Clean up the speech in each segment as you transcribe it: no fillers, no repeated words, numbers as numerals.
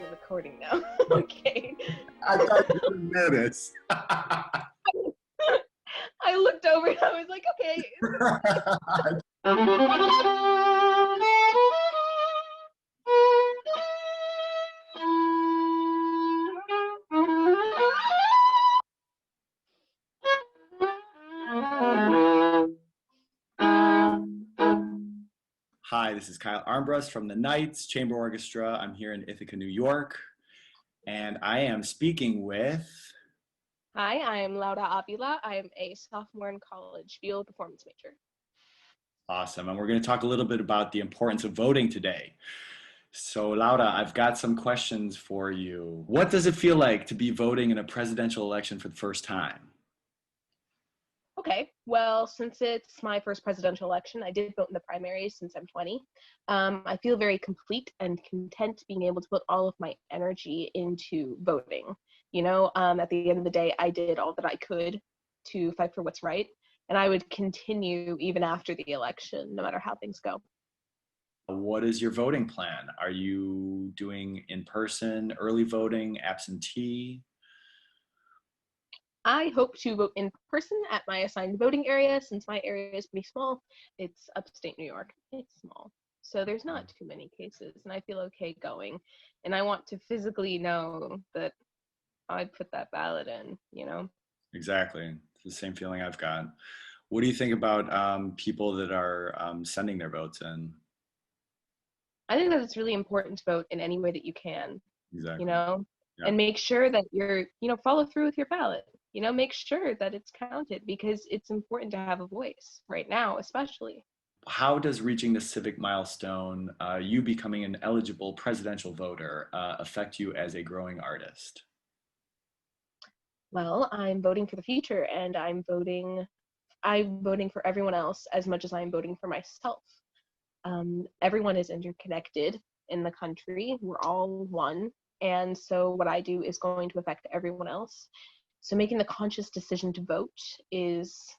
we're recording now. Okay. I thought you were minutes. I looked over and I was like, okay. Hi, this is Kyle Armbrust from the Knights Chamber Orchestra. I'm here in Ithaca, New York, and I am speaking with... Hi, I'm Avila. I am a sophomore in college, field performance major. Awesome, and we're going to talk a little bit about the importance of voting today. So Laura, I've got some questions for you. What does it feel like to be voting in a presidential election for the first time? Okay, well, since it's my first presidential election, I did vote in the primaries since I'm 20. I feel very complete and content being able to put all of my energy into voting. You know, at the end of the day, I did all that I could to fight for what's right, and I would continue even after the election, no matter how things go. What is your voting plan? Are you doing in-person, early voting, absentee? I hope to vote in person at my assigned voting area. Since my area is pretty small, it's upstate New York. It's small, so there's not too many cases, and I feel okay going. And I want to physically know that I put that ballot in, you know? Exactly. It's the same feeling I've got. What do you think about people that are sending their votes in? I think that it's really important to vote in any way that you can, Exactly. you know, Yeah. and make sure that you're, follow through with your ballot. Make sure that it's counted, because it's important to have a voice right now, especially. How does reaching the civic milestone, you becoming an eligible presidential voter, affect you as a growing artist? Well, I'm voting for the future, and I'm voting for everyone else as much as I'm voting for myself. Everyone is interconnected in the country. We're all one. And so what I do is going to affect everyone else. So making the conscious decision to vote it's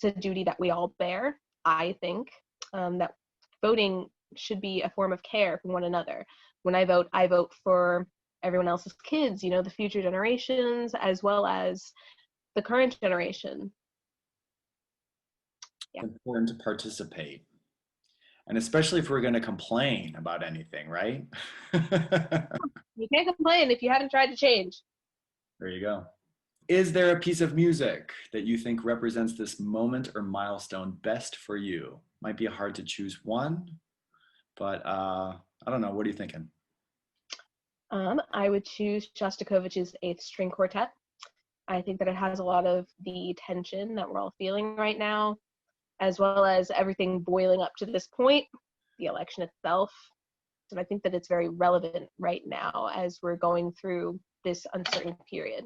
a duty that we all bear. I think that voting should be a form of care for one another. When I vote for everyone else's kids, the future generations, as well as the current generation. Yeah. It's important to participate. And especially if we're going to complain about anything, right? You can't complain if you haven't tried to change. There you go. Is there a piece of music that you think represents this moment or milestone best for you? Might be hard to choose one, but I don't know. What are you thinking? I would choose Shostakovich's Eighth String Quartet. I think that it has a lot of the tension that we're all feeling right now, as well as everything boiling up to this point, the election itself. And I think that it's very relevant right now as we're going through this uncertain period.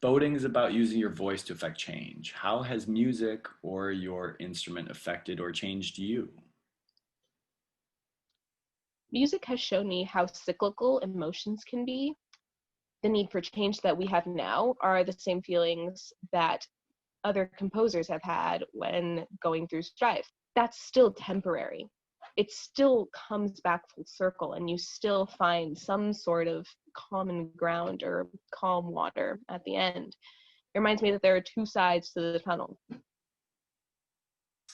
Voting is about using your voice to affect change. How has music or your instrument affected or changed you? Music has shown me how cyclical emotions can be. The need for change that we have now are the same feelings that other composers have had when going through strife. That's still temporary. It still comes back full circle, and you still find some sort of common ground or calm water at the end. It reminds me that there are two sides to the tunnel.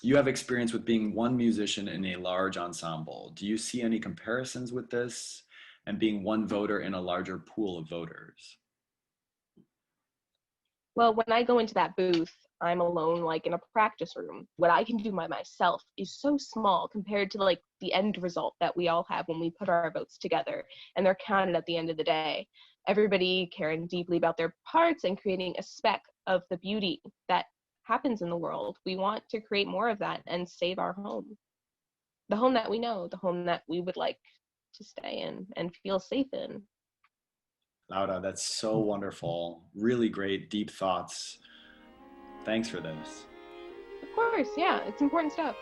You have experience with being one musician in a large ensemble. Do you see any comparisons with this and being one voter in a larger pool of voters? Well, when I go into that booth, I'm alone, like in a practice room. What I can do by myself is so small compared to like the end result that we all have when we put our votes together and they're counted at the end of the day. Everybody caring deeply about their parts and creating a speck of the beauty that happens in the world. We want to create more of that and save our home. The home that we know, the home that we would like to stay in and feel safe in. Laura, that's so wonderful. Really great, deep thoughts. Thanks for this. Of course, yeah, it's important stuff.